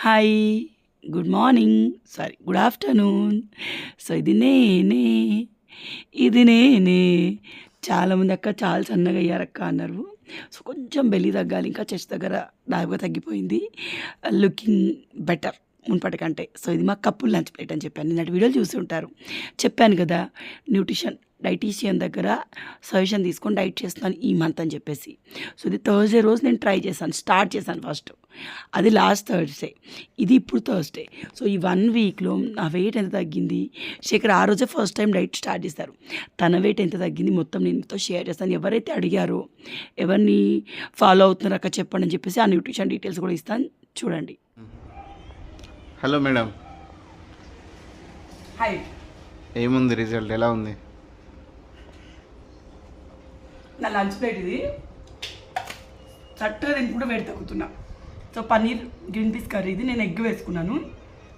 Hi. Good morning. Sorry good afternoon. So, ఇది నేనే. చాలామంది "అక్క చాలా సన్నగయ్యారక్క" అన్నారు. సో, కొంచెం బెల్లీ తగ్గాలి. ఇంకా చెస్ట్ దగ్గర దాదాపుగా తగ్గిపోయింది. లుకింగ్ బెటర్ మునుపటి కంటే. సో, ఇది మా కపుల్ లంచ్ ప్లేట్ అని చెప్పాను. నిన్నటి వీడియోలు చూసి ఉంటారు. చెప్పాను కదా! డైటీషియన్ దగ్గర సజెషన్ తీసుకొని డైట్ చేస్తున్నాను ఈ మంత్ అని చెప్పేసి. సో, ఇది థర్స్‌డే రోజు నేను ట్రై చేశాను. స్టార్ట్ చేశాను ఫస్ట్. అది లాస్ట్ థర్స్‌డే. ఇది ఇప్పుడు థర్స్‌డే. సో, ఈ 1 వీక్‌లో నా వెయిట్ ఎంత తగ్గింది, శేఖర్ ఆ రోజే ఫస్ట్ టైం డైట్ స్టార్ట్ చేశారు. తన వెయిట్ ఎంత తగ్గింది మొత్తం నేను మీతో షేర్ చేస్తాను. ఎవరైతే అడిగారో, ఎవరిని ఫాలో అవుతున్నారో అక్క చెప్పండి అని చెప్పేసి ఆ న్యూట్రిషన్ డీటెయిల్స్ కూడా ఇస్తాను చూడండి. Hello madam, hi. ఏముంది రిజల్ట్, ఎలా ఉంది? నా లంచ్ ప్లేట్ ఇది. చక్కగా నేను కూడా వెయిట్ తగ్గుతున్నా. So, paneer green peas curry ఇది. నేను ఎగ్ వేసుకున్నాను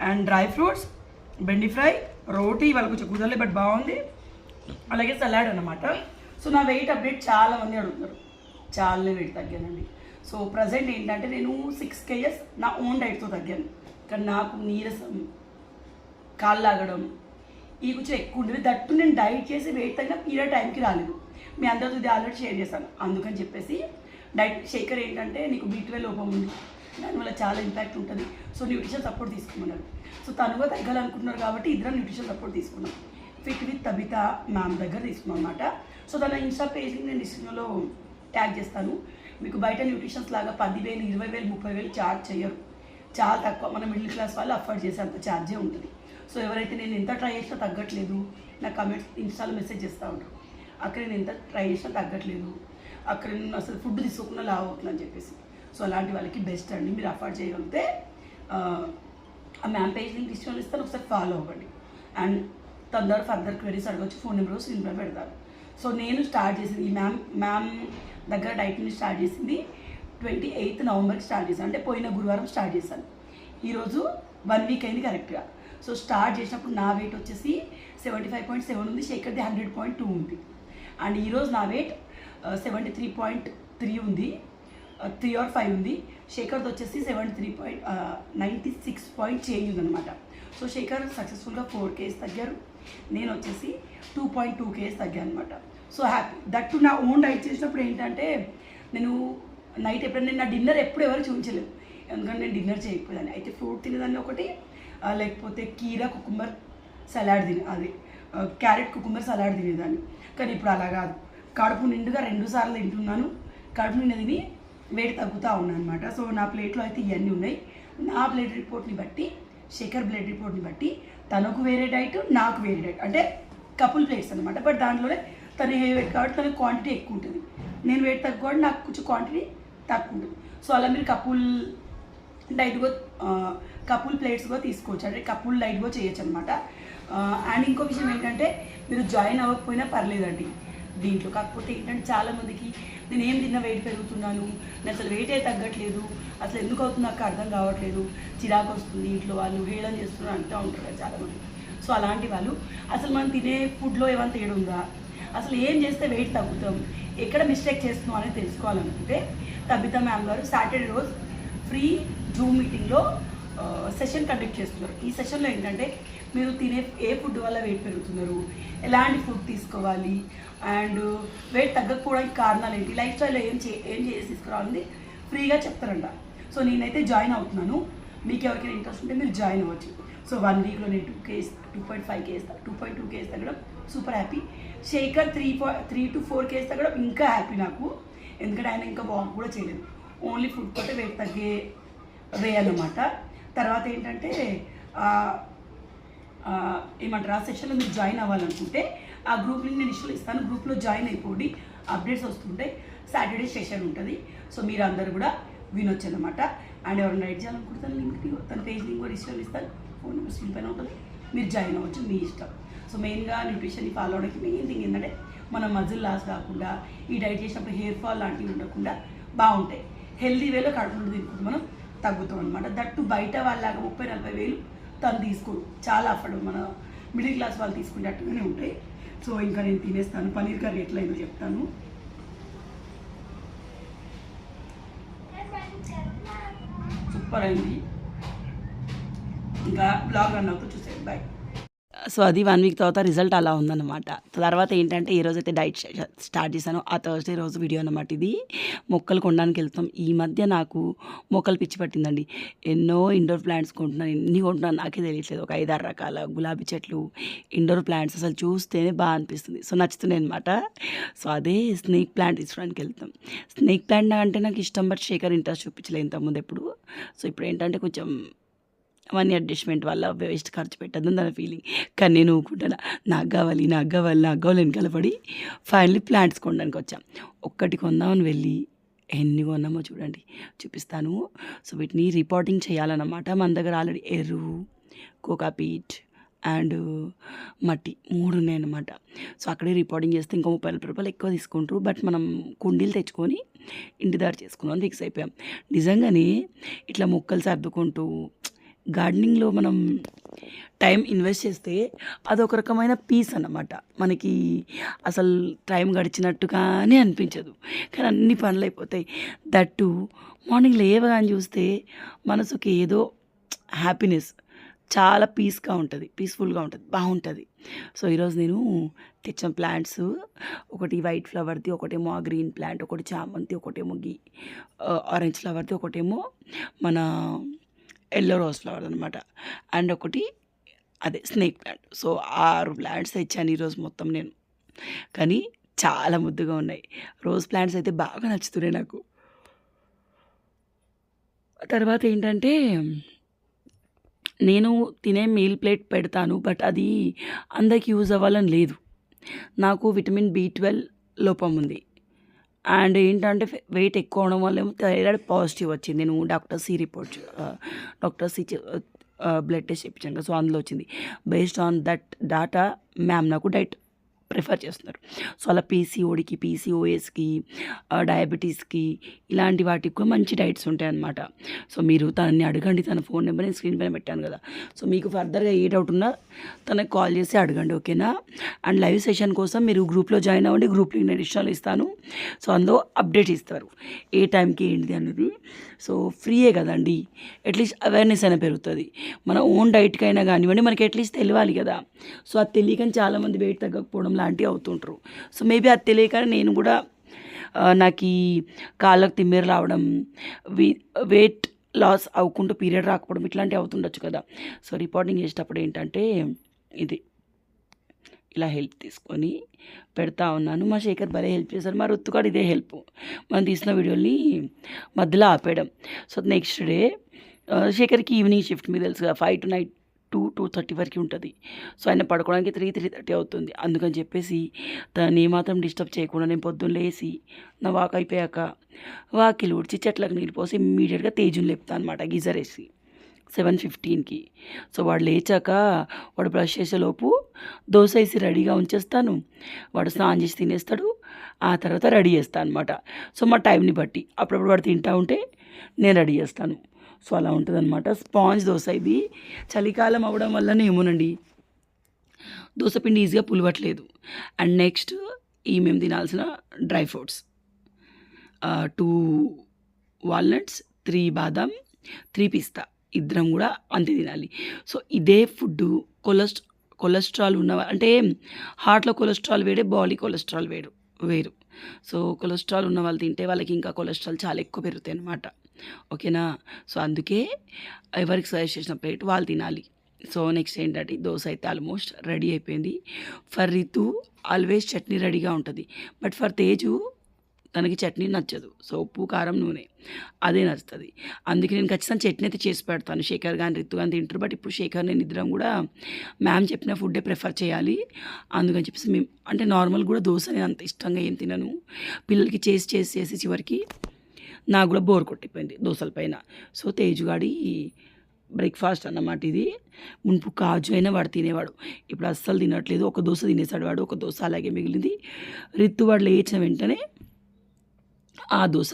and dry fruits, bhindi fry, రోటీ ఇవాళ కొంచెం కుదరలే బట్ బాగుంది. అలాగే సలాడ్ అన్నమాట. సో, నా వెయిట్ అప్డేట్ చాలా మంది అడుగుతారు. చాలా వెయిట్ తగ్గానండి. సో, ప్రజెంట్ ఏంటంటే నేను 6 kgs నా ఓన్ డైట్తో తగ్గాను. కానీ నాకు నీరసం, కాళ్ళు లాగడం ఈ కొంచెం ఎక్కువ ఉండేది. దట్టు నేను డైట్ చేసి వెయిట్ తగ్గిన పీరియడ్ టైంకి రాలేదు. మీ అందరితో ఇది ఆల్రెడీ షేర్ చేశాను. అందుకని చెప్పేసి డైట్ శేఖర్ ఏంటంటే నీకు B12 లోపం ఉంది, దానివల్ల చాలా ఇంపాక్ట్ ఉంటుంది. సో, న్యూట్రిషన్ సపోర్ట్ తీసుకోమన్నారు. సో, తనుగా తగ్గాలనుకుంటున్నారు కాబట్టి ఇద్దరం న్యూట్రిషన్ సపోర్ట్ తీసుకున్నాం. ఫిట్ విత్ తబిత మ్యామ్ దగ్గర తీసుకున్నాం అనమాట. సో, తన ఇన్స్టా పేజ్ని నేను డిస్క్రిప్షన్లో ట్యాగ్ చేస్తాను. మీకు బయట న్యూట్రిషన్స్ లాగా 10,000, 20,000, 30,000 ఛార్జ్ చేయరు. చాలా తక్కువ. మన మిడిల్ క్లాస్ వాళ్ళు అఫోర్డ్ చేసే అంత ఛార్జే ఉంటుంది. సో, ఎవరైతే నేను ఎంత ట్రై చేసినా తగ్గట్లేదు, నాకు కమెంట్స్ ఇన్స్టాలో మెసేజ్ చేస్తూ ఉంటారు. అక్కడ నేను ఎంత ట్రై చేసినా తగ్గట్లేదు, అక్కడ నేను అసలు ఫుడ్ తీసుకోకుండా లావ్ అవుతుందని చెప్పేసి. సో, అలాంటి వాళ్ళకి బెస్ట్ అండి. మీరు అఫోర్డ్ చేయగలిగితే ఆ మ్యామ్ పేజ్ లింక్ డిస్క్రిప్షన్లో ఇస్తాను, ఒకసారి ఫాలో అవ్వండి. అండ్ తొందర ఫర్దర్ క్వెరీస్ అడగవచ్చు, ఫోన్ నెంబర్ స్క్రీన్పై పెడతారు. సో, నేను స్టార్ట్ చేసింది ఈ మ్యామ్ దగ్గర డైట్ని స్టార్ట్ చేసింది 28 నవంబర్కి స్టార్ట్ చేశాను. అంటే పోయిన గురువారం స్టార్ట్ చేశాను. ఈరోజు 1 వీక్ అయింది కరెక్ట్గా. సో, స్టార్ట్ చేసినప్పుడు నా వెయిట్ వచ్చేసి 75.7 ఉంది, శేఖర్ది 100.2 ఉంది. అండ్ ఈరోజు నా వెయిట్ 73.3 ఉంది, 3 or 5 ఉంది. శేఖర్ది వచ్చేసి 96 పాయింట్ చేంజ్ ఉందన్నమాట. సో, శేఖర్ సక్సెస్ఫుల్గా 4 kgs తగ్గారు, నేను వచ్చేసి 2.2 kgs తగ్గాను అనమాట. So, happy. దట్టు నా ఓన్ డైట్ చేసినప్పుడు ఏంటంటే నేను నైట్ ఎప్పుడైనా నా డిన్నర్ ఎప్పుడు ఎవరు చూపించలేదు, ఎందుకంటే నేను డిన్నర్ చేయకపోయేదాన్ని. అయితే ఫ్రూట్ తినేదాన్ని ఒకటి, లేకపోతే కీరా cucumber salad carrot cucumber salad తినేదాన్ని. కానీ ఇప్పుడు అలా కాదు. కడుపు నిండుగా 2 సార్లు తింటున్నాను. కడుపు నిండా తిని వెయిట్ తగ్గుతూ ఉన్నాను అనమాట. సో, నా ప్లేట్లో అయితే ఇవన్నీ ఉన్నాయి. నా బ్లడ్ రిపోర్ట్ని బట్టి, శేఖర్ బ్లడ్ రిపోర్ట్ని బట్టి తనకు వేరే డైట్, నాకు వేరే డైట్. అంటే కపుల్ ప్లేట్స్ అనమాట. బట్ దాంట్లోనే తను హెవీ వెయిట్ కాబట్టి తనకు క్వాంటిటీ ఎక్కువ ఉంటుంది, నేను వెయిట్ తగ్గుకోవడం నాకు కొంచెం క్వాంటిటీ తక్కువ ఉంటుంది. సో, అలా మీరు కపుల్ ప్లేట్స్ కూడా తీసుకోవచ్చు, అంటే కపుల్ డైట్ కూడా చేయొచ్చు అనమాట. అండ్ ఇంకో విషయం ఏంటంటే మీరు జాయిన్ అవ్వకపోయినా పర్లేదండి దీంట్లో. కాకపోతే ఏంటంటే చాలామందికి నేను ఏం తిన్నా వెయిట్ పెరుగుతున్నాను, నేను అసలు వెయిటే తగ్గట్లేదు, అసలు ఎందుకు అవుతుంది నాకు అర్థం కావట్లేదు, చిరాకు వస్తుంది, ఇంట్లో వాళ్ళు హేళన చేస్తున్నారు అంటూ ఉంటారు కదా చాలామంది. సో, అలాంటి వాళ్ళు అసలు మనం తినే ఫుడ్లో ఏమైనా తేడా ఉందా, అసలు ఏం చేస్తే వెయిట్ తగ్గుతాం, ఎక్కడ మిస్టేక్ చేస్తున్నాం అనేది తెలుసుకోవాలనుకుంటే తబిత మ్యామ్ గారు సాటర్డే రోజు ఫ్రీ జూమ్ మీటింగ్లో సెషన్ కండక్ట్ చేస్తున్నారు. ఈ సెషన్లో ఏంటంటే మీరు తినే ఏ ఫుడ్ వల్ల వెయిట్ పెరుగుతున్నారు, ఎలాంటి ఫుడ్ తీసుకోవాలి, అండ్ వెయిట్ తగ్గకపోవడానికి కారణాలు ఏంటి, లైఫ్ స్టైల్లో ఏం చేసి తీసుకురావాలని ఫ్రీగా చెప్తారంట. సో, నేనైతే జాయిన్ అవుతున్నాను. మీకు ఎవరికైనా ఇంట్రెస్ట్ ఉంటే మీరు జాయిన్ అవ్వచ్చు. సో, 1 వీక్లో నేను 2.5 kgs 2.2 kgs తగ్గడం super happy. Shekhar 3 to 4 kgs తగ్గడం ఇంకా హ్యాపీ నాకు, ఎందుకంటే ఆయన ఇంకా వాక్ కూడా చేయలేదు, ఓన్లీ ఫుడ్ తోటే వెయిట్ తగ్గే వేయాలన్నమాట. తర్వాత ఏంటంటే ఏమంటారు, ఆ సెషన్లో మీరు జాయిన్ అవ్వాలనుకుంటే ఆ గ్రూప్ లింక్ నేను ఇస్తాను, గ్రూప్లో జాయిన్ అయిపోండి, అప్డేట్స్ వస్తుంటాయి. సాటర్డే సెషన్ ఉంటుంది. సో, మీరు అందరూ కూడా వినొచ్చు అనమాట. అండ్ ఎవరైనా రైట్ చేయాలనుకుంటే తన లింక్ తన పేజ్ లింక్ కూడా ఇన్స్టాల్ ఇస్తాను, ఫోన్ నెంబర్ స్క్రీన్ పైన ఉంటుంది, మీరు జాయిన్ అవ్వచ్చు, మీ ఇష్టం. సో, మెయిన్గా న్యూట్రిషన్ని ఫాలో అవడానికి మెయిన్ థింగ్ ఏంటంటే మన మజిల్ లాస్ కాకుండా, ఈ డైట్ చేసినప్పుడు హెయిర్ ఫాల్ లాంటివి ఉండకుండా బాగుంటాయి. హెల్దీ వేలో కడుపులో తినుకుంటూ మనం తగ్గుతాం అనమాట. దట్టు బయట వాళ్ళలాగా 30-40 వేలు తను తీసుకోడు, చాలా అఫోర్డ్, మన మిడిల్ క్లాస్ వాళ్ళు తీసుకునేట్టుగానే ఉంటాయి. సో, ఇంకా నేను తినేస్తాను. పన్నీర్ కర్రీ ఎట్లయిందో చెప్తాను. సూపర్ అయింది. ఇంకా బ్లాగ్ రన్ అవుతూ చూసేది. బాయ్. సో అది 1 వీక్ తర్వాత రిజల్ట్ అలా ఉందన్నమాట. తర్వాత ఏంటంటే ఈరోజు అయితే డైట్ స్టార్ట్ చేశాను. ఆ థర్స్డే రోజు వీడియో అన్నమాట ఇది. మొక్కలు కొనడానికి వెళ్తాం. ఈ మధ్య నాకు మొక్కలు పిచ్చి పట్టిందండి. ఎన్నో ఇండోర్ ప్లాంట్స్ కొంటున్నాను. ఎన్ని కొంటున్నాను నాకే తెలియట్లేదు. ఒక 5-6 రకాల గులాబీ చెట్లు, ఇండోర్ ప్లాంట్స్ అసలు చూస్తేనే బాగా అనిపిస్తుంది. సో నచ్చుతున్నాయి అనమాట. సో అదే స్నేక్ ప్లాంట్ తీసుకోవడానికి వెళ్తాం. స్నేక్ ప్లాంట్ అంటే నాకు ఇష్టం, బట్ శేఖర్ ఇంట్రెస్ట్ చూపించలేదు ఇంతకుముందు ఎప్పుడు. సో ఇప్పుడు ఏంటంటే కొంచెం మనీ అడ్జస్ట్మెంట్ వల్ల వేస్ట్ ఖర్చు పెట్టద్దని దాని ఫీలింగ్. కానీ నేను ఊరుకుంటాను, నాకు కావాలి వెనకాల పడి ఫైనల్లీ ప్లాంట్స్ కొనడానికి వచ్చాం. ఒక్కటి కొందామని వెళ్ళి ఎన్ని కొన్నామో చూడండి, చూపిస్తాను. సో వీటిని రిపోర్టింగ్ చేయాలన్నమాట. మన దగ్గర ఆల్రెడీ ఎరువు, కోకాపీట్ అండ్ మట్టి 3 ఉన్నాయన్నమాట. సో అక్కడే రిపోర్టింగ్ చేస్తే ఇంకో 30 రూపాయలు ఎక్కువ తీసుకుంటారు. బట్ మనం కుండీలు తెచ్చుకొని ఇంటి దారి చేసుకుందాం అని ఫిక్స్ అయిపోయాం. నిజంగానే ఇట్లా మొక్కలు సర్దుకుంటూ గార్డెనింగ్లో మనం టైం ఇన్వెస్ట్ చేస్తే అదొక రకమైన పీస్ అన్నమాట. మనకి అసలు టైం గడిచినట్టుగానే అనిపించదు. కానీ అన్ని పనులు అయిపోతాయి. దట్టు మార్నింగ్ లేవగానే చూస్తే మనసుకి ఏదో హ్యాపీనెస్, చాలా పీస్ఫుల్గా ఉంటుంది, బాగుంటుంది. సో ఈరోజు నేను తెచ్చిన ప్లాంట్స్, ఒకటి వైట్ ఫ్లవర్ది, ఒకటేమో ఆ గ్రీన్ ప్లాంట్, ఒకటి చామంతి, ఒకటేమో ఆరెంజ్ ఫ్లవర్ది, ఒకటేమో మన ఎల్లో రోజ్ ఫ్లవర్ అనమాట, అండ్ ఒకటి అదే స్నేక్ ప్లాంట్. సో 6 ప్లాంట్స్ తెచ్చాను ఈరోజు మొత్తం నేను. కానీ చాలా ముద్దుగా ఉన్నాయి. రోజ్ ప్లాంట్స్ అయితే బాగా నచ్చుతున్నాయి నాకు. తర్వాత ఏంటంటే నేను తినే మీల్ ప్లేట్ పెడతాను, బట్ అది అందరికి యూజ్ అవ్వాలని లేదు. నాకు విటమిన్ B12 లోపం ఉంది. అండ్ ఏంటంటే వెయిట్ ఎక్కువ అవడం వల్ల ఏమో థైరాయిడ్ పాజిటివ్ వచ్చింది. నేను డాక్టర్ సి బ్లడ్ టెస్ట్ చేయించాను కదా, సో అందులో వచ్చింది. Based on that data ma'am నాకు డైట్ ప్రిఫర్ చేస్తున్నారు. సో అలా PCODకి, PCOSకి, డయాబెటీస్కి, ఇలాంటి వాటికి కూడా మంచి డైట్స్ ఉంటాయి అన్నమాట. సో మీరు తనని అడగండి, తన ఫోన్ నెంబర్ నేను స్క్రీన్ పైన పెట్టాను కదా. సో మీకు ఫర్దర్గా ఏ డౌట్ ఉన్నా తనకు కాల్ చేసి అడగండి, ఓకేనా. అండ్ లైవ్ సెషన్ కోసం మీరు గ్రూప్లో జాయిన్ అవ్వండి. గ్రూప్లో నేను ఇష్టాలు ఇస్తాను. సో అందులో అప్డేట్ ఇస్తారు ఏ టైంకి ఏంటిది అనేది. సో ఫ్రీయే కదండి, అట్లీస్ట్ అవేర్నెస్ అయినా పెరుగుతుంది. మన ఓన్ డైట్కి అయినా కానివ్వండి, మనకి అట్లీస్ట్ తెలియాలి కదా. సో అది తెలియకని చాలామంది వెయిట్ తగ్గకపోవడం లాంటివి అవుతుంటారు. సో మేబీ అది తెలియకనే నేను కూడా నాకు ఈ కాళ్ళకు తిమ్మిరి రావడం, వెయిట్ లాస్ అవ్వకుండా పీరియడ్ రాకపోవడం ఇట్లాంటివి అవుతుండొచ్చు కదా. సో రిపోర్టింగ్ చేసేటప్పుడు ఏంటంటే ఇది ఇలా హెల్ప్ తీసుకొని పెడతా ఉన్నాను. మా శేఖర్ భలే హెల్ప్ చేశారు. మా రుత్తుగాడు ఇదే హెల్ప్, మనం తీసిన వీడియోని మధ్యలో ఆపేయడం. సో నెక్స్ట్ డే శేఖర్కి ఈవినింగ్ షిఫ్ట్, మీకు తెలుసు కదా, 5 to night 2:30 వరకు ఉంటుంది. సో ఆయన పడుకోవడానికి 3:30 అవుతుంది. అందుకని చెప్పేసి తను ఏమాత్రం డిస్టర్బ్ చేయకుండా నేను పొద్దున్న లేసి నా వాక్ అయిపోయాక వాకిలు ఊడ్చి చెట్లకు నీళ్ళు పోసి ఇమ్మీడియట్గా తేజుని లేపుతాను అనమాట, గీజర్ వేసి 7:15కి. సో వాడు లేచాక వాడు బ్రష్ చేసేలోపు దోశ వేసి రెడీగా ఉంచేస్తాను. వాడు స్నానం చేసి తినేస్తాడు, ఆ తర్వాత రెడీ చేస్తాను అనమాట. సో మా టైంని బట్టి అప్పుడప్పుడు వాడు తింటూ ఉంటే నేను రెడీ చేస్తాను. సో అలా ఉంటుంది అనమాట. స్పాంజ్ దోశ ఇది. చలికాలం అవ్వడం వల్లనే ఏమోనండి దోశపిండి ఈజీగా పులవట్లేదు. అండ్ నెక్స్ట్ మేము తినాల్సిన డ్రై ఫ్రూట్స్, 2 వాల్నట్స్, 3 బాదాం, 3 పిస్తా, ఇద్దరం కూడా అంతే తినాలి. సో ఇదే ఫుడ్ కొలెస్ట్రాల్ ఉన్న, అంటే హార్ట్లో కొలెస్ట్రాల్ వేరే, బాడీ కొలెస్ట్రాల్ వేరు. సో కొలెస్ట్రాల్ ఉన్న వాళ్ళు తింటే వాళ్ళకి ఇంకా కొలెస్ట్రాల్ చాలా ఎక్కువ పెరుగుతాయి అన్నమాట, ఓకేనా. సో అందుకే ఎవరికి సజెస్ట్ చేసిన ప్లేట్ వాళ్ళు తినాలి. సో నెక్స్ట్ ఏంటంటే దోశ అయితే ఆల్మోస్ట్ రెడీ అయిపోయింది. ఫర్ రితు ఆల్వేస్ చట్నీ రెడీగా ఉంటుంది, బట్ ఫర్ తేజు తనకి చట్నీ నచ్చదు. సో ఉప్పు, కారం, నూనె అదే నచ్చుతుంది. అందుకే నేను ఖచ్చితంగా చట్నీ అయితే చేసి పెడతాను. శేఖర్ కానీ రితు కానీ తింటారు, బట్ ఇప్పుడు శేఖర్ నేను ఇద్దరం కూడా మ్యామ్ చెప్పిన ఫుడ్డే ప్రిఫర్ చేయాలి. అందుకని చెప్పేసి మేము అంటే నార్మల్ కూడా దోశ నేను అంత ఇష్టంగా ఏం తినను. పిల్లలకి చేసి చివరికి నాకు కూడా బోర్ కొట్టిపోయింది దోశల పైన. సో తేజుగాడి బ్రేక్ఫాస్ట్ అన్నమాట ఇది. మునుపు కాజు అయినా వాడు తినేవాడు, ఇప్పుడు అస్సలు తినట్లేదు. ఒక దోశ తినేసాడు వాడు, ఒక దోశ అలాగే మిగిలింది. రితు వాడు లేచిన వెంటనే ఆ దోశ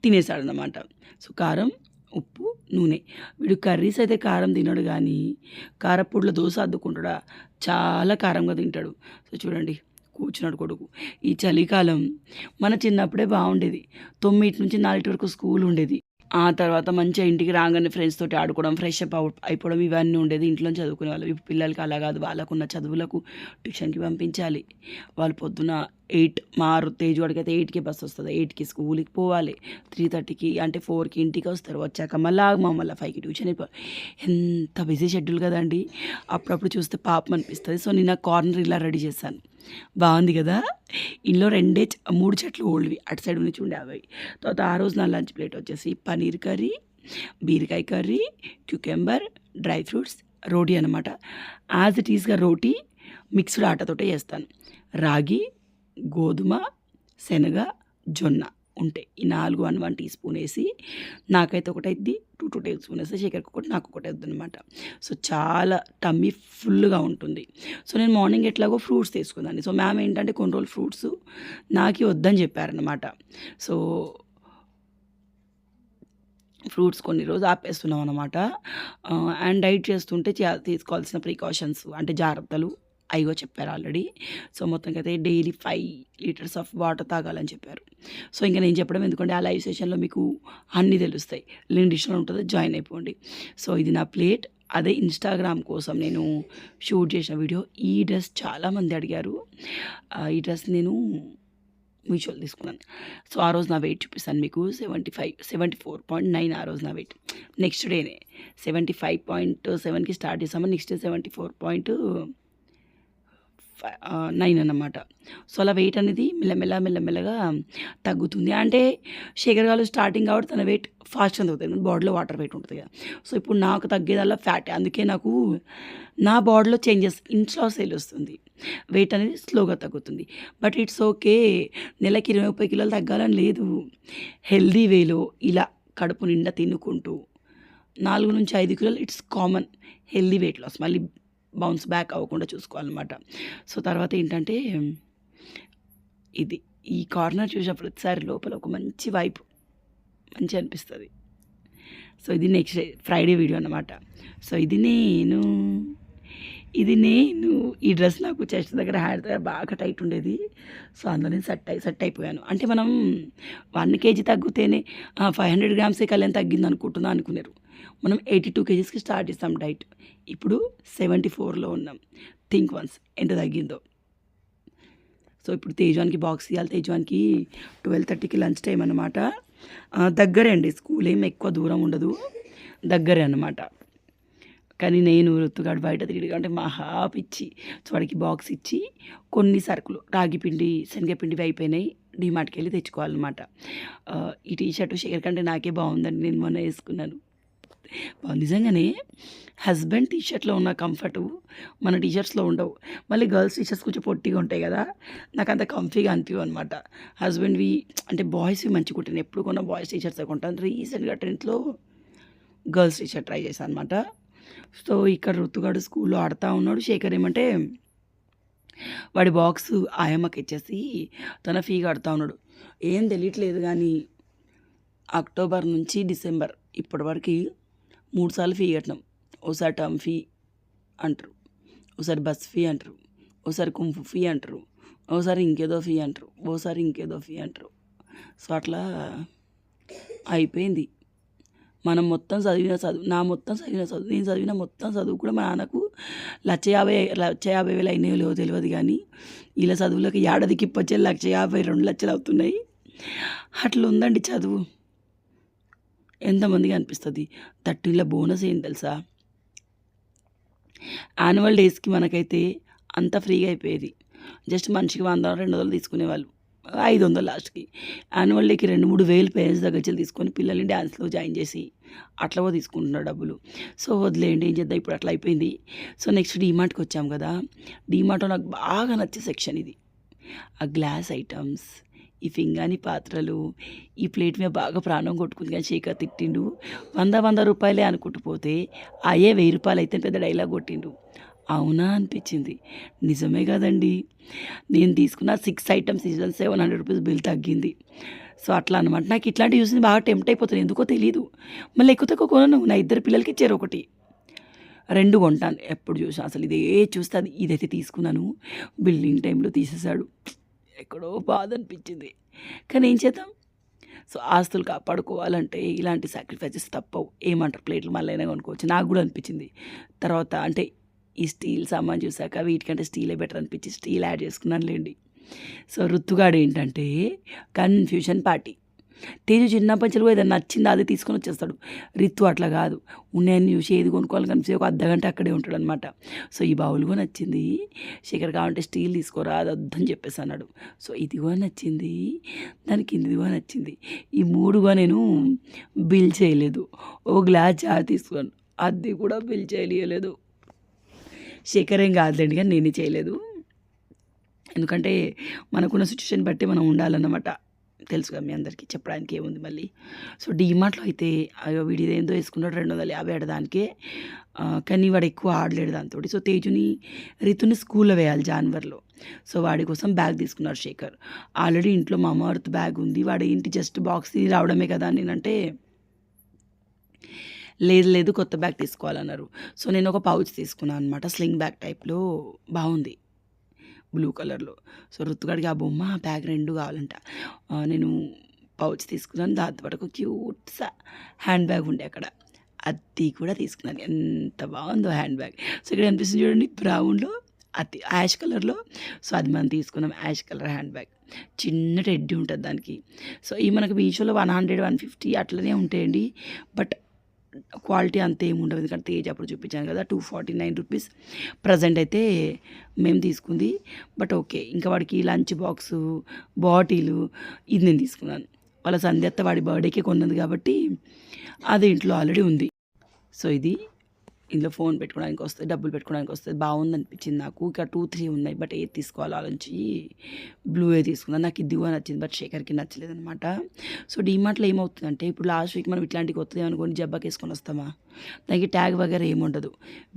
తినేసాడనమాట. సో కారం, ఉప్పు, నూనె. వీడు కర్రీస్ అయితే కారం తినడు, కానీ కారపొడిలో దోశ అద్దుకుంటాడా, చాలా కారంగా తింటాడు. సో చూడండి కూర్చున్నాడు కొడుకు. ఈ చలికాలం మన చిన్నప్పుడే బాగుండేది. 9 నుంచి 4 వరకు స్కూల్ ఉండేది. ఆ తర్వాత మంచిగా ఇంటికి రాగానే ఫ్రెండ్స్ తోటి ఆడుకోవడం, ఫ్రెష్ అప్ అయిపోవడం ఇవన్నీ ఉండేది. ఇంట్లో చదువుకునే వాళ్ళు. ఇప్పుడు పిల్లలకి అలా కాదు. వాళ్ళకున్న చదువులకు ట్యూషన్కి పంపించాలి. వాళ్ళు పొద్దున 8 మా తేజు వాడికైతే 8కి బస్సు వస్తుంది. 8కి స్కూల్కి పోవాలి. 3:30కి అంటే 4కి ఇంటికి వస్తారు. వచ్చాక మళ్ళీ మళ్ళీ 5కి ట్యూషన్ అయిపోవాలి. ఎంత బిజీ షెడ్యూల్ కదండి. అప్పుడప్పుడు చూస్తే పాపం అనిపిస్తుంది. సో నేను ఆ కార్నర్ ఇలా రెడీ చేశాను. బాగుంది కదా. ఇంట్లో 3 చెట్లు ఓల్డ్వి అటు సైడ్ నుంచి ఉండే అవి. తర్వాత ఆ రోజు నా లంచ్ ప్లేట్ వచ్చేసి పనీర్ కర్రీ, బీరకాయ కర్రీ, క్యూకెంబర్, డ్రై ఫ్రూట్స్, రోటీ అనమాట. యాజ్ ఇట్ ఈస్గా రోటీ మిక్స్డ్ ఆటతోటే చేస్తాను. రాగి, గోధుమ, శనగ, జొన్న ఉంటాయి. ఈ 4 1 టీ స్పూన్ వేసి నాకైతే ఒకటైద్ది, 2 టేబుల్ స్పూన్ వేస్తే శేఖర్కి ఒకటి, నాకు ఒకటి అవుతుంది అనమాట. సో చాలా టమ్మీ ఫుల్గా ఉంటుంది. సో నేను మార్నింగ్ ఎట్లాగో ఫ్రూట్స్ తీసుకున్నాను. సో మ్యామ్ ఏంటంటే కొన్ని రోజులు ఫ్రూట్స్ నాకు వద్దని చెప్పారనమాట. సో ఫ్రూట్స్ కొన్ని రోజు ఆపేస్తున్నాం అనమాట. అండ్ డైట్ చేస్తుంటే తీసుకోవాల్సిన ప్రికాషన్స్ అంటే జాగ్రత్తలు అయ్యో చెప్పారు ఆల్రెడీ. సో మొత్తానికైతే డైలీ 5 లీటర్స్ ఆఫ్ వాటర్ తాగాలని చెప్పారు. సో ఇంకా నేను చెప్పడం ఎందుకంటే ఆ లైవ్ సెషన్లో మీకు అన్నీ తెలుస్తాయి. లింక్ డిస్లో ఉంటుంది, జాయిన్ అయిపోండి. సో ఇది నా ప్లేట్. అదే ఇన్స్టాగ్రామ్ కోసం నేను షూట్ చేసిన వీడియో. ఈ డ్రెస్ చాలామంది అడిగారు. ఈ డ్రెస్ నేను మీషోలో తీసుకున్నాను. సో ఆ రోజు నా వెయిట్ చూపిస్తాను మీకు. 74.9 ఆ రోజు నా వెయిట్. నెక్స్ట్ డేనే 75.7కి స్టార్ట్ చేసాము. నెక్స్ట్ డే 74.9 అన్నమాట. సో అలా వెయిట్ అనేది మెల్లమెల్లగా తగ్గుతుంది. అంటే శేఖర్ గారు స్టార్టింగ్ కాబట్టి తన వెయిట్ ఫాస్ట్ తగ్గుతుంది. బాడీలో వాటర్ వెయిట్ ఉంటుంది కదా. సో ఇప్పుడు నాకు తగ్గేదల్లా ఫ్యాట్. అందుకే నాకు నా బాడీలో చేంజెస్ ఇంట్లో వస్తుంది. వెయిట్ అనేది స్లోగా తగ్గుతుంది. But it's okay. నెలకి 20-30 కిలోలు తగ్గాలని లేదు. హెల్దీ వేలో ఇలా కడుపు నిండా తినుకుంటూ 4 నుంచి 5 కిలోలు it's common healthy weight loss. మళ్ళీ బౌన్స్ బ్యాక్ అవ్వకుండా చూసుకోవాలన్నమాట. సో తర్వాత ఏంటంటే ఇది ఈ కార్నర్ చూసిన ప్రతిసారి లోపల ఒక మంచి వైబ్ మంచి అనిపిస్తుంది. సో ఇది నెక్స్ట్ డే ఫ్రైడే వీడియో అన్నమాట. సో ఇది నేను ఈ డ్రెస్ నాకు చెస్ట్ దగ్గర హ్యాండ్ దగ్గర బాగా టైట్ ఉండేది. సో అందులో నేను సెట్ అయిపోయాను. అంటే మనం 1 kg తగ్గితేనే 500 గ్రామ్సే కళ్యాణ్ తగ్గింది అనుకున్నారు. మనం 82 kgsకి స్టార్ట్ చేస్తాం డైట్. ఇప్పుడు 74లో ఉన్నాం. థింక్ వన్స్ ఎంత తగ్గిందో. సో ఇప్పుడు తేజానికి బాక్స్ ఇవ్వాలి. తేజానికి 12:30కి లంచ్ టైం అనమాట. దగ్గరే అండి, స్కూల్ ఏం ఎక్కువ దూరం ఉండదు, దగ్గరే అన్నమాట. కానీ నేను ఋతుగాడు బయట తిరిగి అంటే మహా పిచ్చి. సో వాడికి బాక్స్ ఇచ్చి కొన్ని సరుకులు రాగి పిండి, శనగపిండివి అయిపోయినాయి, డీమార్ట్కి వెళ్ళి తెచ్చుకోవాలన్నమాట. ఈ టీషర్టు శేఖర్ కంటే నాకే బాగుందండి. నేను మొన్న వేసుకున్నాను. నిజంగానే హస్బెండ్ టీషర్ట్లో ఉన్న కంఫర్టు మన టీషర్ట్స్లో ఉండవు. మళ్ళీ గర్ల్స్ టీషర్ట్స్ కొంచెం పొట్టిగా ఉంటాయి కదా, నాకు అంత కంఫీగా అనిపించవు అనమాట. హస్బెండ్వి అంటే బాయ్స్వి మంచిగా కుట్టాను. ఎప్పుడు కొన్న బాయ్స్ టీషర్ట్స్ కొంటాను. రీసెంట్గా ట్రెండ్స్లో గర్ల్స్ టీషర్ట్ ట్రై చేశాను అనమాట. సో ఇక్కడ ఋతుగాడు స్కూల్లో ఆడుతూ ఉన్నాడు. శేఖర్ ఏమంటే వాడి బాక్స్ ఆయమ్మకి ఇచ్చేసి తన ఫీ కడుతూ ఉన్నాడు. ఏం తెలియట్లేదు కానీ అక్టోబర్ నుంచి డిసెంబర్ ఇప్పటివరకు 3 సార్లు ఫీ కట్టినాం. ఓసారి టర్మ్ ఫీ అంటారు, ఓసారి బస్ ఫీ అంటారు, ఓసారి కుంఫు ఫీ అంటారు, ఓసారి ఇంకేదో ఫీ అంటారు, ఓసారి ఇంకేదో ఫీ అంటారు. సో అట్లా అయిపోయింది. మనం మొత్తం చదివిన చదువు నేను చదివిన మొత్తం చదువు కూడా మా నాన్నకు 1,50,000 అయినాయో తెలియదు. కానీ ఇలా చదువులకు ఏడాదికి ఇప్పొచ్చే 1,50,000 2 లక్షలు అవుతున్నాయి. అట్లా ఉందండి చదువు. ఎంతమందికి అనిపిస్తుంది. 13లో బోనస్ ఏం తెలుసా, యాన్యువల్ డేస్కి మనకైతే అంత ఫ్రీగా అయిపోయేది. జస్ట్ మనిషికి 100-200 తీసుకునేవాళ్ళు, 500 లాస్ట్కి. యాన్యువల్ డేకి 2-3 వేలు పేరెంట్స్ దగ్గర తీసుకొని పిల్లల్ని డ్యాన్స్లో జాయిన్ చేసి అట్లా తీసుకుంటున్నారు డబ్బులు. సో వదిలేయండి, ఏం చేద్దాం, ఇప్పుడు అట్లా అయిపోయింది. సో నెక్స్ట్ డీమార్ట్కి వచ్చాం కదా. డీమార్ట్లో నాకు బాగా నచ్చే సెక్షన్ ఇది. ఆ గ్లాస్ ఐటమ్స్, ఈ పింగాణి పాత్రలు, ఈ ప్లేట్ మీద బాగా ప్రాణం కొట్టుకుంది. కానీ శేఖర్ తిట్టిండు. 100 రూపాయలే అనుకుంటూ పోతే అయ్యే 1000 రూపాయలు అయితే పెద్ద డైలాగ్ కొట్టిండు. అవునా అనిపించింది. నిజమే కదండి. నేను తీసుకున్న 6 ఐటమ్స్ 700 రూపీస్ బిల్ తగ్గింది. సో అట్లా అనమాట. నాకు ఇట్లాంటి చూసి బాగా టెంప్ట్ అయిపోతుంది, ఎందుకో తెలీదు. మళ్ళీ ఎక్కువ తక్కువ కొనను. నా 2 పిల్లలకి ఇచ్చారు, 1 2 కొంటాను ఎప్పుడు చూసా. అసలు ఇదే చూస్తే ఇదైతే తీసుకున్నాను. బిల్లింగ్ టైంలో తీసేశాడు. ఎక్కడో బాధ అనిపించింది. కానీ ఏం చేద్దాం, సో ఆస్తులు కాపాడుకోవాలంటే ఇలాంటి సాక్రిఫైసెస్ తప్పవు. ఏమంటారు, ప్లేట్లు మళ్ళీ అయినా కొనుక్కోవచ్చు. నాకు కూడా అనిపించింది తర్వాత, అంటే ఈ స్టీల్ సామాన్ చూసాక వీటికంటే స్టీలే బెటర్ అనిపించి స్టీల్ యాడ్ చేసుకున్నానులేండి. సో రుత్తుగాడు ఏంటంటే కన్ఫ్యూషన్ పార్టీ. తేజు చిన్నప్పటి కూడా ఏదైనా నచ్చింది అది తీసుకొని వచ్చేస్తాడు. రిత్తు అట్లా కాదు, ఉన్నాయని చూసి ఏది కొనుక్కోవాలి కనిపిస్తే ఒక అర్ధగంట అక్కడే ఉంటాడు అనమాట. సో ఈ బౌల్ కూడా నచ్చింది, శేఖర్ కావాలంటే స్టీల్ తీసుకోరా అది వద్దని చెప్పేసి అన్నాడు. సో ఇది కూడా నచ్చింది, దానికి ఇది కూడా నచ్చింది. ఈ మూడుగా నేను బిల్ చేయలేదు. ఓ గ్లాస్ చాయ్ తీసుకున్నాను, అది కూడా బిల్ చేయలేదు. శేఖర్ ఏం కాదులేండి, కానీ నేనే చేయలేదు. ఎందుకంటే మనకున్న సిచ్యువేషన్ బట్టి మనం ఉండాలన్నమాట. తెలుసుగా మీ అందరికీ, చెప్పడానికి ఏముంది మళ్ళీ. సో డీమార్ట్లో అయితే వీడి ఏందో వేసుకున్నాడు 250 ఆడదానికే, కానీ వాడు ఎక్కువ ఆడలేడు దాంతో. సో తేజుని రితుని స్కూల్లో వేయాలి జాన్వర్లో. సో వాడి కోసం బ్యాగ్ తీసుకున్నారు శేఖర్. ఆల్రెడీ ఇంట్లో మామా అర్త్ బ్యాగ్ ఉంది, వాడు ఏంటి జస్ట్ బాక్స్ తిని రావడమే కదా అని నేనంటే లేదు కొత్త బ్యాగ్ తీసుకోవాలన్నారు. సో నేను ఒక పౌచ్ తీసుకున్నాను అనమాట, స్లింగ్ బ్యాగ్ టైప్లో, బాగుంది బ్లూ కలర్లో. సో రుత్తుగాడికి ఆ బొమ్మ ఆ బ్యాగ్ 2 కావాలంట. నేను పౌచ్ తీసుకున్నాను, దాంతోపాటు ఒక క్యూట్ హ్యాండ్ బ్యాగ్ ఉండే అక్కడ, అది కూడా తీసుకున్నాను. ఎంత బాగుందో హ్యాండ్ బ్యాగ్. సో ఇక్కడ అనిపిస్తుంది చూడండి, బ్రౌన్లో అది యాష్ కలర్లో. సో అది మనం తీసుకున్నాం, యాష్ కలర్ హ్యాండ్ బ్యాగ్, చిన్న టెడ్డీ ఉంటుంది దానికి. సో ఈ మనకు మీషోలో 100-150 అట్లనే ఉంటాయండి, బట్ క్వాలిటీ అంత ఏమి ఉండదు. ఎందుకంటే తేజ్ అప్పుడు చూపించాను కదా, 249 రూపీస్ ప్రజెంట్ అయితే మేము తీసుకుంది. బట్ ఓకే, ఇంకా వాడికి లంచ్ బాక్సు, బాటిలు ఇది నేను తీసుకున్నాను. వాళ్ళ సంధ్యత్త వాడి బర్త్డేకే కొన్నది కాబట్టి అది ఇంట్లో ఆల్రెడీ ఉంది. సో ఇది ఇందులో ఫోన్ పెట్టుకోవడానికి వస్తుంది, డబ్బులు పెట్టుకోవడానికి వస్తుంది, బాగుంది అనిపించింది నాకు. ఇంకా 2-3 ఉన్నాయి, బట్ ఏది తీసుకోవాలో ఆలోచించి బ్లూయే తీసుకున్నాను. నాకు ఇది కూడా నచ్చింది, బట్ శేఖర్కి నచ్చలేదు అనమాట. సో డీమార్ట్లో ఏమవుతుందంటే, ఇప్పుడు లాస్ట్ వీక్ మనం ఇట్లాంటివి వస్తుంది అనుకోని జబ్బాకి వేసుకొని వస్తామా, దానికి ట్యాగ్ వగేరా ఏముండదు.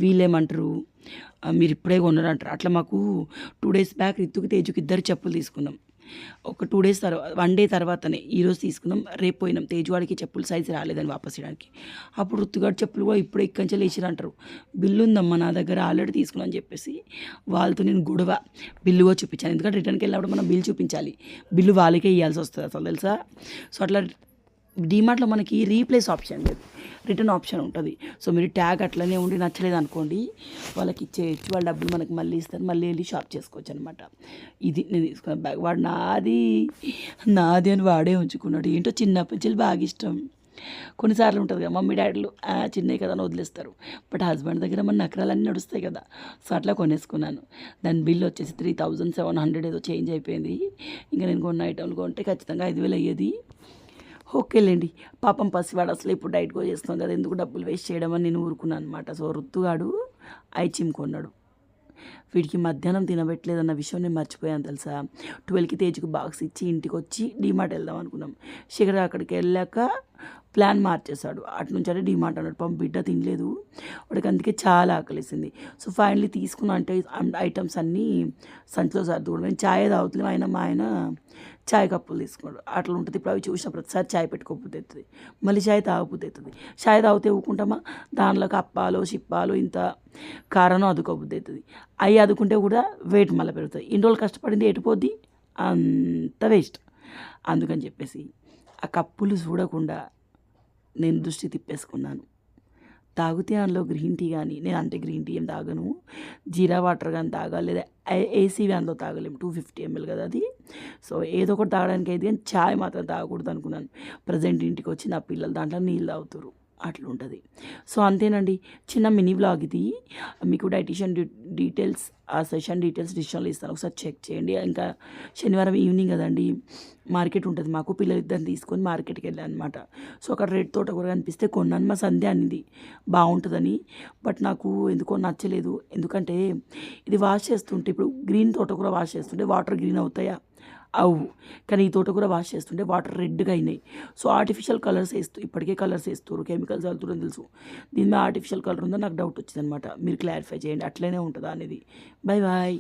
వీళ్ళేమంటారు, మీరు ఇప్పుడే కొన్నారు అంటారు. అట్లా మాకు 2 days బ్యాక్ రిత్తుకి తేజుకి 2 చెప్పులు తీసుకున్నాం. ఒక 2 days తర్వాత, 1 day తర్వాతనే ఈరోజు తీసుకున్నాం, రేపు పోయినాం. తేజువాడికి చెప్పులు సైజు రాలేదని వాపస్ చేయడానికి. అప్పుడు రుత్తుగాడు చెప్పులు కూడా ఇప్పుడే ఇక్కడి నుంచి లేచిరు అంటారు. బిల్లు ఉందమ్మా నా దగ్గర, ఆల్రెడీ తీసుకున్నాను అని చెప్పేసి వాళ్ళతో నేను గొడవ. బిల్లు కూడా చూపించాను, ఎందుకంటే రిటర్న్కి వెళ్ళినప్పుడు మనం బిల్ చూపించాలి, బిల్లు వాళ్ళకే ఇవ్వాల్సి వస్తుంది అసలు, తెలుసా. సో అట్లా డీమార్ట్లో మనకి రీప్లేస్ ఆప్షన్ లేదు, రిటర్న్ ఆప్షన్ ఉంటుంది. సో మీరు ట్యాగ్ అట్లనే ఉండి నచ్చలేదు అనుకోండి, వాళ్ళకి ఇచ్చేయచ్చు, వాళ్ళ డబ్బులు మనకి మళ్ళీ ఇస్తారు, మళ్ళీ వెళ్ళి షాప్ చేసుకోవచ్చు అనమాట. ఇది నేను తీసుకున్న బ్యాగ్. వాడు నాది అని వాడే ఉంచుకున్నాడు. ఏంటో చిన్నప్పటి నుంచి బాగా ఇష్టం. కొన్నిసార్లు ఉంటుంది కదా, మమ్మీ డాడీలు చిన్నవి కదా అని వదిలేస్తారు, బట్ హస్బెండ్ దగ్గర మన నకరాలన్నీ నడుస్తాయి కదా. సో అట్లా కొనేసుకున్నాను. దాని బిల్ వచ్చేసి 3700 ఏదో చేంజ్ అయిపోయింది. ఇంకా నేను కొన్న ఐటమ్లు కొంటే ఖచ్చితంగా 5000 అయ్యేది. ఓకేలేండి, పాపం పసివాడు అసలు ఇప్పుడు డైట్గా చేస్తున్నాం కదా, ఎందుకు డబ్బులు వేస్ట్ చేయడం అని నేను ఊరుకున్నాను అనమాట. సో రుత్తుగాడు ఐచిమ్ కొన్నాడు. వీడికి మధ్యాహ్నం తినబెట్టలేదన్న విషయం నేను మర్చిపోయాను తెలుసా. 12కి తేజుకు బాక్స్ ఇచ్చి ఇంటికి వచ్చి డీమార్ట్ వెళ్దాం అనుకున్నాం. శేఖర్ అక్కడికి వెళ్ళాక ప్లాన్ మార్చేశాడు, అటు నుంచి అంటే డీమార్ట్ అన్నాడు. పాపం బిడ్డ తినలేదు, వాడికి అందుకే చాలా ఆకలిసింది. సో ఫైనల్లీ తీసుకున్న అంటే ఐటమ్స్ అన్నీ సంచిలో సర్దుకోవడం. నేను ఛాయ్ తాగుతున్నాం, అయినా మా ఆయన ఛాయ్ కప్పులు తీసుకున్నాడు. అట్లా ఉంటుంది. ఇప్పుడు అవి చూసిన ప్రతిసారి ఛాయ్ పెట్టుకోకపోతే అవుతుంది, మళ్ళీ ఛాయ్ తాగకపోతే అవుతుంది. ఛాయ్ తాగితే ఊకుంటామా, దానిలోకి అప్పాలు చిప్పాలు ఇంత కారణం అదుకోబుద్ది అవుతుంది. అవి అదుకుంటే కూడా వెయిట్ మళ్ళీ పెరుగుతుంది. ఇన్ని రోజులు కష్టపడింది ఎటుపోద్ది, అంత వేస్ట్. అందుకని చెప్పేసి ఆ కప్పులు చూడకుండా నేను దృష్టి తిప్పేసుకున్నాను. తాగితే అందులో గ్రీన్ టీ కానీ, నేను అంటే గ్రీన్ టీ ఏం తాగను, జీరా వాటర్ కానీ తాగాలి, లేదా ఏసీ వ్యాన్లో తాగలేము, 250 ml కదా అది. సో ఏదో ఒకటి తాగడానికి అయితే, కానీ ఛాయ్ మాత్రం తాగకూడదు అనుకున్నాను. ప్రజెంట్ ఇంటికి వచ్చి నా పిల్లలు దాంట్లో నీళ్ళు తాగుతారు, అట్లా ఉంటుంది. సో అంతేనండి, చిన్న మినీ వ్లాగ్ ఇది. మీకు డైటీషియన్ డీటెయిల్స్, ఆ సెషన్ డీటెయిల్స్ డిస్కషన్లో ఇస్తాను, ఒకసారి చెక్ చేయండి. ఇంకా శనివారం ఈవినింగ్ కదండి మార్కెట్ ఉంటుంది మాకు, పిల్లలు ఇద్దరిని తీసుకొని మార్కెట్కి వెళ్ళాను అనమాట. సో అక్కడ రెడ్ తోటకూర కనిపిస్తే కొన్నాను. మా సంధ్య అనింది బాగుంటుందని, బట్ నాకు ఎందుకో నచ్చలేదు. ఎందుకంటే ఇది వాష్ చేస్తుంటే, ఇప్పుడు గ్రీన్ తోటకూర వాష్ చేస్తుంటే వాటర్ గ్రీన్ అవుతాయా, అవు, కానీ ఈ తోటకూర వాష్ చేస్తుంటే వాటర్ రెడ్గా అయినాయి. సో ఆర్టిఫిషియల్ కలర్స్ వేస్తూ, ఇప్పటికే కలర్స్ వేస్తారు, కెమికల్స్ వెళ్తుందని తెలుసు, దీని మీద ఆర్టిఫిషియల్ కలర్ ఉందో నాకు డౌట్ వచ్చింది అనమాట. మీరు క్లారిఫై చేయండి, అట్లనే ఉంటుందా అనేది. Bye bye.